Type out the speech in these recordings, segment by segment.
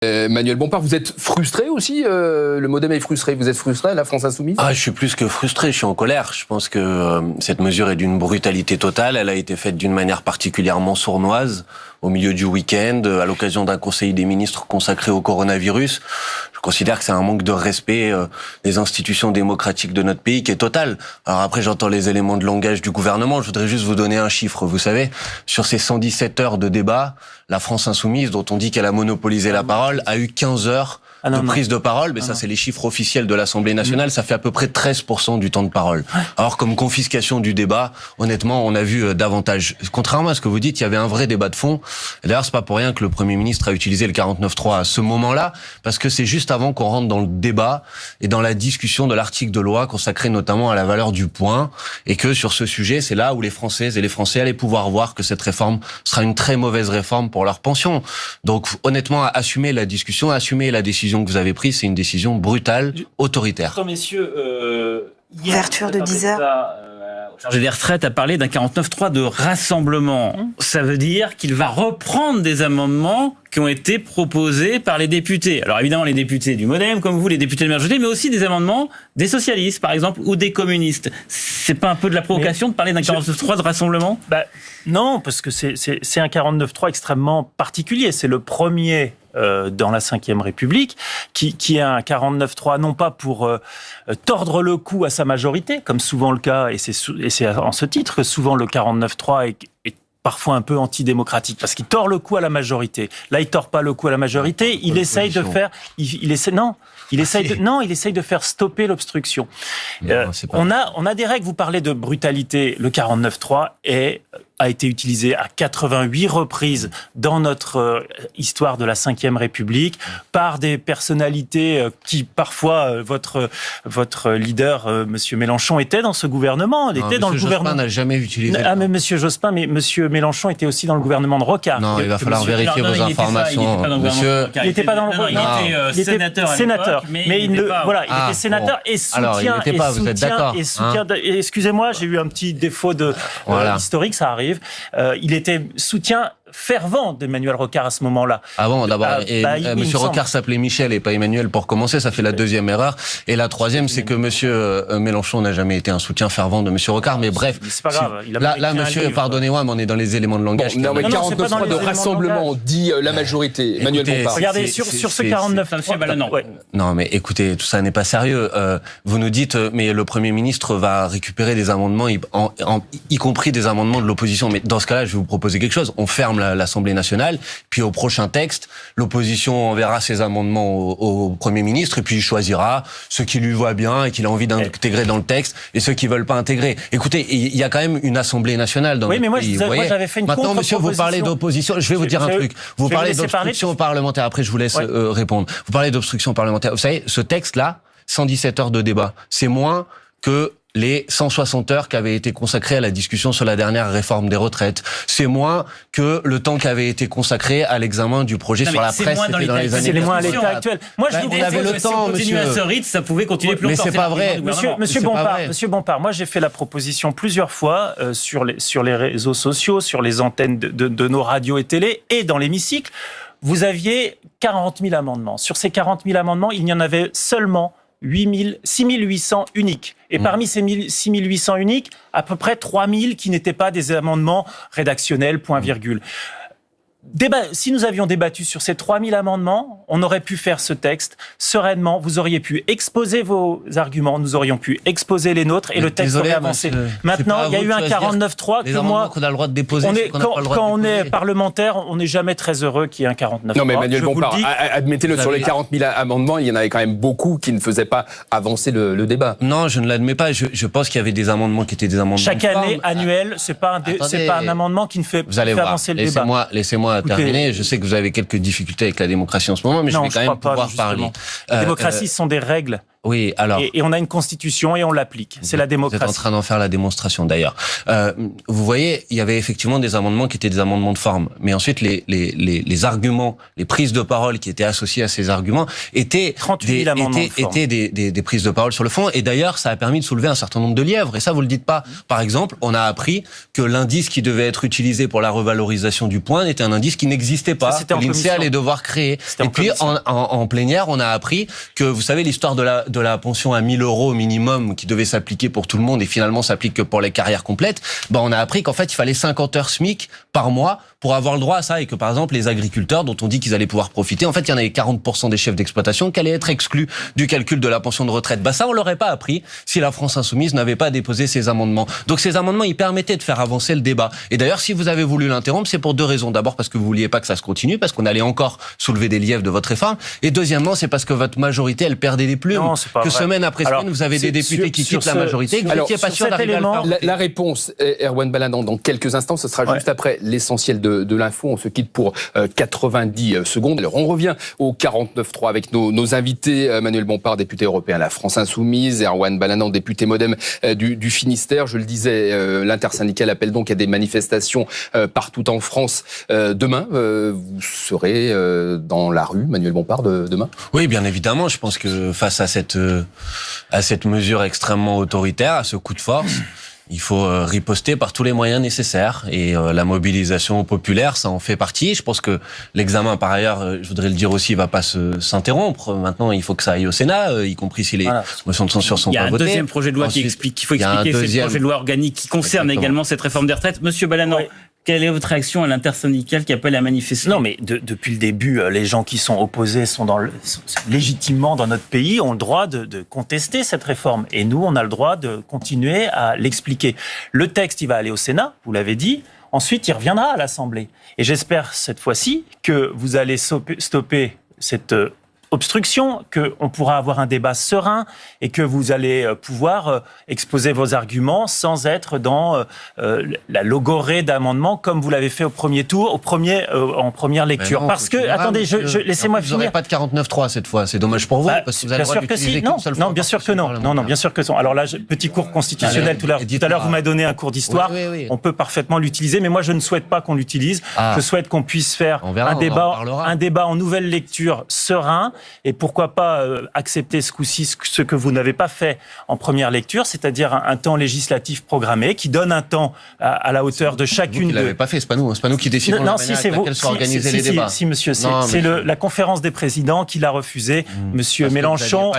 Emmanuel Bompard, vous êtes frustré aussi, le MoDem est frustré, vous êtes frustré, la France Insoumise? Je suis plus que frustré, je suis en colère. Je pense que cette mesure est d'une brutalité totale, elle a été faite d'une manière particulièrement sournoise, au milieu du week-end, à l'occasion d'un conseil des ministres consacré au coronavirus. Je considère que c'est un manque de respect des institutions démocratiques de notre pays qui est total. Alors après, j'entends les éléments de langage du gouvernement, je voudrais juste vous donner un chiffre. Vous savez, sur ces 117 heures de débat, la France Insoumise, dont on dit qu'elle a monopolisé la parole, a eu 15 heures de prise de parole, mais ça c'est les chiffres officiels de l'Assemblée nationale, ça fait à peu près 13% du temps de parole. Alors comme confiscation du débat, honnêtement, on a vu davantage. Contrairement à ce que vous dites, il y avait un vrai débat de fond. D'ailleurs, c'est pas pour rien que le Premier ministre a utilisé le 49.3 à ce moment-là, parce que c'est juste avant qu'on rentre dans le débat et dans la discussion de l'article de loi consacré notamment à la valeur du point, et que sur ce sujet, c'est là où les Françaises et les Français allaient pouvoir voir que cette réforme sera une très mauvaise réforme pour leur pension. Donc honnêtement, assumer la discussion, assumer la décision que vous avez prise, c'est une décision brutale, autoritaire. Messieurs, ouverture de 10 heures. Chargé des retraites a parlé d'un 49.3 de rassemblement. Ça veut dire qu'il va reprendre des amendements qui ont été proposés par les députés. Alors évidemment, les députés du MoDem, comme vous, les députés de majorité, mais aussi des amendements des socialistes, par exemple, ou des communistes. C'est pas un peu de la provocation de parler d'un 49.3 de rassemblement ? Non, parce que c'est un 49.3 extrêmement particulier. C'est le premier dans la Ve République, qui est un 49.3 non pas pour tordre le cou à sa majorité, comme souvent le cas, et c'est en ce titre que souvent le 49.3 est parfois un peu antidémocratique, parce qu'il tord le cou à la majorité. Là, il tord pas le cou à la majorité, il essaye de faire... Il essaye de faire stopper l'obstruction. On a des règles, vous parlez de brutalité, le 49.3 a été utilisé à 88 reprises dans notre histoire de la Ve République par des personnalités qui, parfois, votre leader, Monsieur Mélenchon, était dans ce gouvernement. Monsieur Jospin n'a jamais utilisé. Mais Monsieur Jospin, mais Monsieur Mélenchon était aussi dans le gouvernement de Rocard. Non, il va falloir vérifier vos informations. Il n'était pas dans le gouvernement. Il était sénateur. Mais il était sénateur et soutien. Alors, il n'était pas, vous êtes d'accord. Excusez-moi, j'ai eu un petit défaut historique, ça arrive. Il était soutien fervent d'Emmanuel Rocard à ce moment-là. Ah bon, d'abord, Monsieur Rocard s'appelait Michel et pas Emmanuel pour commencer, ça fait la deuxième erreur. Et la troisième, c'est que Monsieur Mélenchon n'a jamais été un soutien fervent de Monsieur Rocard, mais bref. C'est pas grave. Là, monsieur, pardonnez-moi, mais on est dans les éléments de langage. Non, mais 49.3 de rassemblement, dit la majorité. Emmanuel Bompard. Regardez, sur ce 49.3. Non, mais écoutez, tout ça n'est pas sérieux. Vous nous dites, mais le Premier ministre va récupérer des amendements, y compris des amendements de l'opposition. Mais dans ce cas-là, je vais vous proposer quelque chose. On ferme l'Assemblée nationale, puis au prochain texte, l'opposition enverra ses amendements au Premier ministre, et puis il choisira ceux qui lui voient bien et qu'il a envie d'intégrer dans le texte, et ceux qui veulent pas intégrer. Écoutez, il y a quand même une Assemblée nationale dans notre pays. Moi, j'avais fait une Maintenant, monsieur, vous parlez d'opposition. Je vais vous dire un truc. Vous parlez d'obstruction parlementaire. Après, je vous laisse répondre. Vous parlez d'obstruction parlementaire. Vous savez, ce texte-là, 117 heures de débat, c'est moins que les 160 heures qui avaient été consacrées à la discussion sur la dernière réforme des retraites. C'est moins que le temps qui avait été consacré à l'examen du projet sur la presse. C'était dans les années. C'est moins à l'état actuel. Moi, je vous avait le temps, monsieur. À ce rythme, ça pouvait continuer plus longtemps. Mais c'est pas vrai. Monsieur Bompard, moi, j'ai fait la proposition plusieurs fois sur les réseaux sociaux, sur les antennes de nos radios et télé, et dans l'hémicycle. Vous aviez 40 000 amendements. Sur ces 40 000 amendements, il y en avait seulement 6 800 uniques. Et parmi ces 6 800 uniques, à peu près 3 000 qui n'étaient pas des amendements rédactionnels, point virgule. Si nous avions débattu sur ces 3000 amendements, on aurait pu faire ce texte sereinement. Vous auriez pu exposer vos arguments, nous aurions pu exposer les nôtres et le texte aurait avancé. Maintenant, il y a eu un 49.3 que moi, qu'on a le droit de déposer. Quand on est parlementaire, on n'est jamais très heureux qu'il y ait un 49.3. Non, mais Emmanuel Bompard, admettez-le, sur les 40 000 amendements, il y en avait quand même beaucoup qui ne faisaient pas avancer le débat. Non, je ne l'admets pas. Je pense qu'il y avait des amendements qui étaient des amendements. Chaque année, annuel, c'est pas un amendement qui ne fait avancer le débat. Laissez-moi terminer. Je sais que vous avez quelques difficultés avec la démocratie en ce moment, mais je vais quand même pouvoir parler. La démocratie, ce sont des règles. Oui, alors. Et on a une constitution et on l'applique. C'est la démocratie. Vous êtes en train d'en faire la démonstration d'ailleurs. Vous voyez, il y avait effectivement des amendements qui étaient des amendements de forme, mais ensuite les arguments, les prises de parole qui étaient associées à ces arguments étaient des prises de parole sur le fond. Et d'ailleurs, ça a permis de soulever un certain nombre de lièvres. Et ça, vous le dites pas. Par exemple, on a appris que l'indice qui devait être utilisé pour la revalorisation du point était un indice qui n'existait pas. Que l'INSEE allait devoir créer. Et puis en plénière, on a appris que, vous savez, l'histoire de la pension à 1 000 € au minimum qui devait s'appliquer pour tout le monde et finalement s'applique que pour les carrières complètes, on a appris qu'en fait, il fallait 50 heures SMIC par mois pour avoir le droit à ça et que, par exemple, les agriculteurs dont on dit qu'ils allaient pouvoir profiter, en fait, il y en avait 40% des chefs d'exploitation qui allaient être exclus du calcul de la pension de retraite. Ça, on l'aurait pas appris si la France Insoumise n'avait pas déposé ces amendements. Donc, ces amendements, ils permettaient de faire avancer le débat. Et d'ailleurs, si vous avez voulu l'interrompre, c'est pour 2 raisons. D'abord, parce que vous vouliez pas que ça se continue, parce qu'on allait encore soulever des lièvres de votre réforme. Et deuxièmement, c'est parce que votre majorité, elle perdait les plumes. Non, c'est pas vrai. Semaine après semaine, vous avez des députés qui quittent la majorité. Vous n'étiez pas sûr d'arriver à le faire. La réponse, Erwan Balanant, dans quelques instants, ce sera juste après l'essentiel de l'info. On se quitte pour 90 secondes. Alors, on revient au 49.3 avec nos invités. Manuel Bompard, député européen à la France Insoumise. Erwan Balanant, député MoDem du Finistère. Je le disais, l'intersyndicale appelle donc à des manifestations partout en France. Demain, vous serez dans la rue, Manuel Bompard, demain ? Oui, bien évidemment. Je pense que face à cette mesure extrêmement autoritaire, à ce coup de force, il faut riposter par tous les moyens nécessaires. Et la mobilisation populaire, ça en fait partie. Je pense que l'examen, par ailleurs, je voudrais le dire aussi, va pas s'interrompre. Maintenant, il faut que ça aille au Sénat, y compris si les motions de censure sont pas votées. Il y a un deuxième projet de loi qui explique qu'il faut expliquer. C'est le projet de loi organique qui concerne également cette réforme des retraites. Monsieur Balanant, quelle est votre réaction à l'intersyndicale qui appelle à manifester ? Non, mais depuis le début, les gens qui sont opposés sont légitimement dans notre pays, ont le droit de contester cette réforme. Et nous, on a le droit de continuer à l'expliquer. Le texte, il va aller au Sénat, vous l'avez dit. Ensuite, il reviendra à l'Assemblée. Et j'espère cette fois-ci que vous allez stopper cette obstruction, qu'on pourra avoir un débat serein et que vous allez pouvoir exposer vos arguments sans être dans la logorée d'amendements comme vous l'avez fait au premier tour, en première lecture. Non, parce que, attendez, laissez-moi finir. Vous n'aurez pas de 49.3 cette fois, c'est dommage pour vous, parce que vous avez le droit d'utiliser qu'une seule fois. Non, bien sûr que non. Non, bien sûr que non. Alors là, petit cours constitutionnel, tout à l'heure, vous m'avez donné un cours d'histoire. Oui. On peut parfaitement l'utiliser, mais moi, je ne souhaite pas qu'on l'utilise. Je souhaite qu'on puisse faire un débat en nouvelle lecture serein. Et pourquoi pas accepter ce coup-ci ce que vous n'avez pas fait en première lecture, c'est-à-dire un temps législatif programmé qui donne un temps à la hauteur de chacune. Vous ne l'avez pas fait, c'est pas nous qui décidons la manière avec laquelle sont organisés les débats. Si, monsieur, c'est la conférence des présidents qui l'a refusé. Monsieur Mélenchon.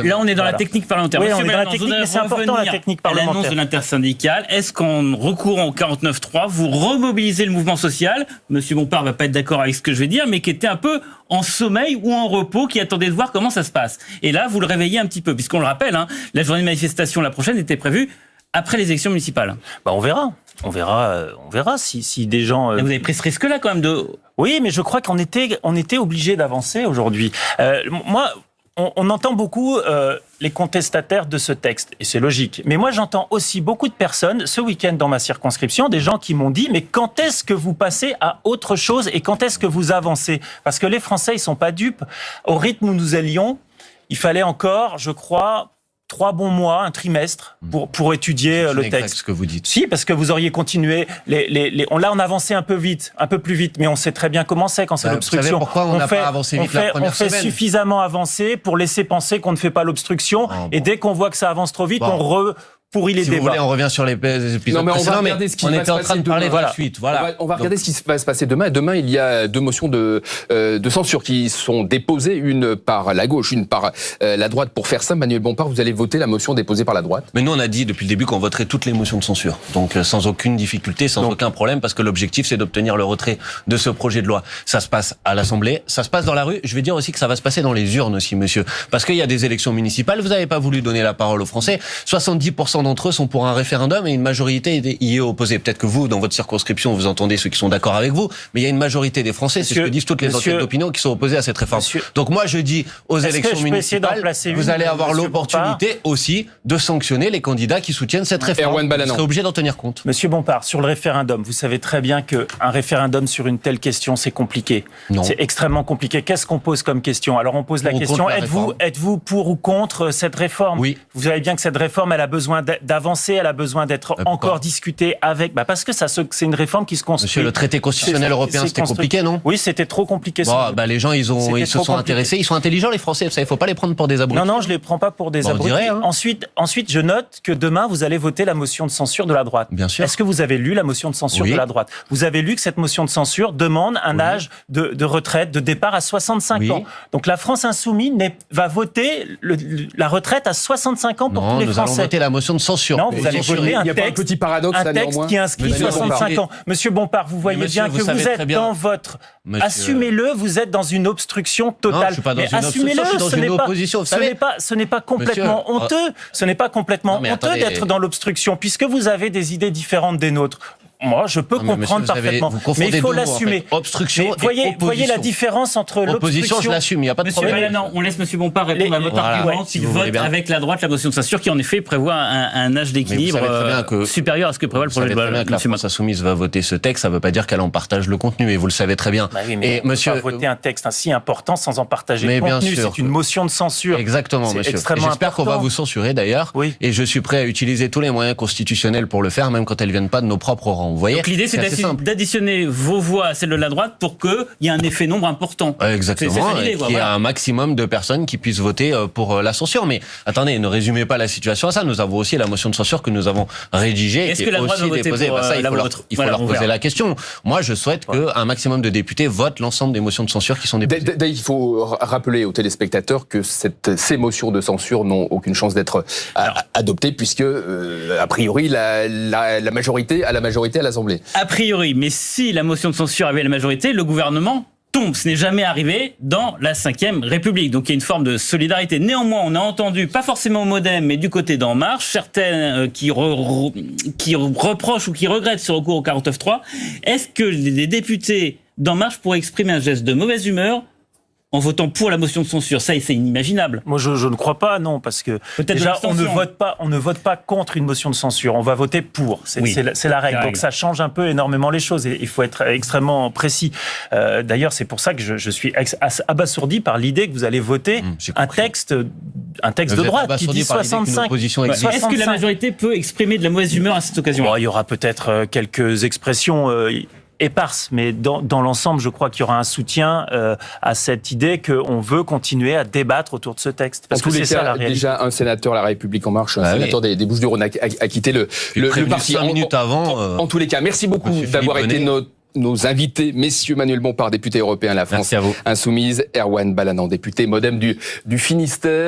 Là, on est dans la technique parlementaire. Oui, on est dans la technique, mais c'est important la technique parlementaire. L'annonce de l'intersyndicale. Est-ce qu'en recourant au 49.3, vous remobilisez le mouvement social ? Monsieur Bompard va pas être d'accord avec ce que je vais dire, mais qui était un peu en sommeil ou en repos, qui attendait de voir comment ça se passe. Et là, vous le réveillez un petit peu, puisqu'on le rappelle, la journée de manifestation la prochaine était prévue après les élections municipales. On verra si des gens. Vous avez pris ce risque-là quand même de. Oui, mais je crois qu'on était obligé d'avancer aujourd'hui. On entend beaucoup les contestataires de ce texte, et c'est logique. Mais moi, j'entends aussi beaucoup de personnes, ce week-end dans ma circonscription, des gens qui m'ont dit « Mais quand est-ce que vous passez à autre chose et quand est-ce que vous avancez ?» Parce que les Français, ils sont pas dupes. Au rythme où nous allions, il fallait encore, je crois, 3 bons mois, un trimestre, pour étudier le texte. Ce que vous dites. Si, parce que vous auriez continué. On avançait un peu plus vite, mais on sait très bien comment c'est quand c'est l'obstruction. Vous savez pourquoi on n'a pas avancé vite la première semaine ? On fait suffisamment avancer pour laisser penser qu'on ne fait pas l'obstruction, et dès qu'on voit que ça avance trop vite, on pourrit les débats. Si vous voulez, on revient sur les épisodes précédents, mais on était en train de parler de la suite. Voilà. On va regarder ce qui va se passer demain. Demain, il y a 2 motions de censure qui sont déposées, une par la gauche, une par la droite. Pour faire simple, Manuel Bompard, vous allez voter la motion déposée par la droite. Mais nous, on a dit depuis le début qu'on voterait toutes les motions de censure. Donc, sans aucune difficulté, sans aucun problème, parce que l'objectif, c'est d'obtenir le retrait de ce projet de loi. Ça se passe à l'Assemblée, ça se passe dans la rue. Je vais dire aussi que ça va se passer dans les urnes aussi, monsieur. Parce qu'il y a des élections municipales, vous n'avez pas voulu donner la parole aux Français. 70% 60% d'entre eux sont pour un référendum et une majorité y est opposée. Peut-être que vous, dans votre circonscription, vous entendez ceux qui sont d'accord avec vous, mais il y a une majorité des Français, c'est ce que disent toutes les enquêtes d'opinion, qui sont opposés à cette réforme. Donc moi, je dis aux élections municipales, vous allez avoir l'opportunité aussi de sanctionner les candidats qui soutiennent cette réforme. Vous serez obligé d'en tenir compte. Monsieur Bompard, sur le référendum, vous savez très bien qu'un référendum sur une telle question, c'est compliqué. C'est extrêmement compliqué. Qu'est-ce qu'on pose comme question? Alors on pose la question, êtes-vous pour ou contre cette réforme? Oui. Vous savez bien que cette réforme, elle a besoin d'avancer, elle a besoin d'être encore discutée avec... parce que c'est une réforme qui se construit. Monsieur, le traité constitutionnel européen, c'était compliqué, non? Oui, c'était trop compliqué. Les gens, ils se sont intéressés. Ils sont intelligents, les Français. Vous savez, il ne faut pas les prendre pour des abrutis. Non, je ne les prends pas pour des abrutis. Ensuite, je note que demain, vous allez voter la motion de censure de la droite. Bien sûr. Est-ce que vous avez lu la motion de censure de la droite? Vous avez lu que cette motion de censure demande un âge de retraite, de départ à 65 ans. Donc la France insoumise va voter la retraite à 65 ans pour tous les Français. Nous allons voter la motion de censure. Non, vous allez voter un texte qui inscrit 65 ans. Monsieur Bompard, vous voyez bien que vous êtes dans votre... Assumez-le, vous êtes dans une obstruction totale. Non, je suis pas dans une obstruction, je suis dans une opposition. Ce n'est pas complètement honteux. Ce n'est pas complètement honteux d'être dans l'obstruction, puisque vous avez des idées différentes des nôtres. Moi, je peux comprendre parfaitement, mais il faut l'assumer. Obstruction et voyez la différence entre l'obstruction... je l'assume, il n'y a pas de problème. On laisse Monsieur Bompard répondre à votre argument s'il vote avec la droite la motion de censure qui, en effet, prévoit un âge d'équilibre supérieur à ce que prévoit le projet de loi. La France insoumise va voter ce texte, ça ne veut pas dire qu'elle en partage le contenu, et vous le savez très bien. Et monsieur, pas voter un texte si important sans en partager le contenu, c'est une motion de censure. Exactement, monsieur. J'espère qu'on va vous censurer, d'ailleurs, et je suis prêt à utiliser tous les moyens constitutionnels pour le faire, même quand elles ne viennent pas de nos propres rangs. Vous voyez. Donc l'idée, c'est d'additionner vos voix à celles de la droite pour qu'il y ait un effet nombre important. Exactement, qu'il y ait un maximum de personnes qui puissent voter pour la censure. Mais attendez, ne résumez pas la situation à ça. Nous avons aussi la motion de censure que nous avons rédigée. Est-ce que la droite va voter pour il faut leur poser la question. Moi, je souhaite qu'un maximum de députés votent l'ensemble des motions de censure qui sont déposées. Il faut rappeler aux téléspectateurs que ces motions de censure n'ont aucune chance d'être adoptées puisque, a priori, la majorité à l'Assemblée. A priori, mais si la motion de censure avait la majorité, le gouvernement tombe. Ce n'est jamais arrivé dans la Ve République. Donc il y a une forme de solidarité. Néanmoins, on a entendu, pas forcément au Modem, mais du côté d'En Marche, certains qui reprochent ou qui regrettent ce recours au 49.3. Est-ce que les députés d'En Marche pourraient exprimer un geste de mauvaise humeur en votant pour la motion de censure? Ça, c'est inimaginable. Moi, je ne crois pas, non, parce que déjà, on ne vote pas contre une motion de censure. On va voter pour. C'est la règle. Donc, ça change un peu énormément les choses. Et il faut être extrêmement précis. D'ailleurs, c'est pour ça que je suis abasourdi par l'idée que vous allez voter un texte de droite qui dit 65. Est-ce que la majorité peut exprimer de la mauvaise humeur à cette occasion? Il y aura peut-être quelques expressions éparse, mais dans l'ensemble, je crois qu'il y aura un soutien à cette idée qu'on veut continuer à débattre autour de ce texte. Parce que c'est ça la réalité. Déjà, un sénateur La République En Marche, un sénateur des Bouches-du-Rhône a quitté le parti 5 minutes avant. En tous les cas, merci beaucoup d'avoir été nos invités, messieurs Manuel Bompard, député européen La France Insoumise, Erwan Balanant, député Modem du Finistère.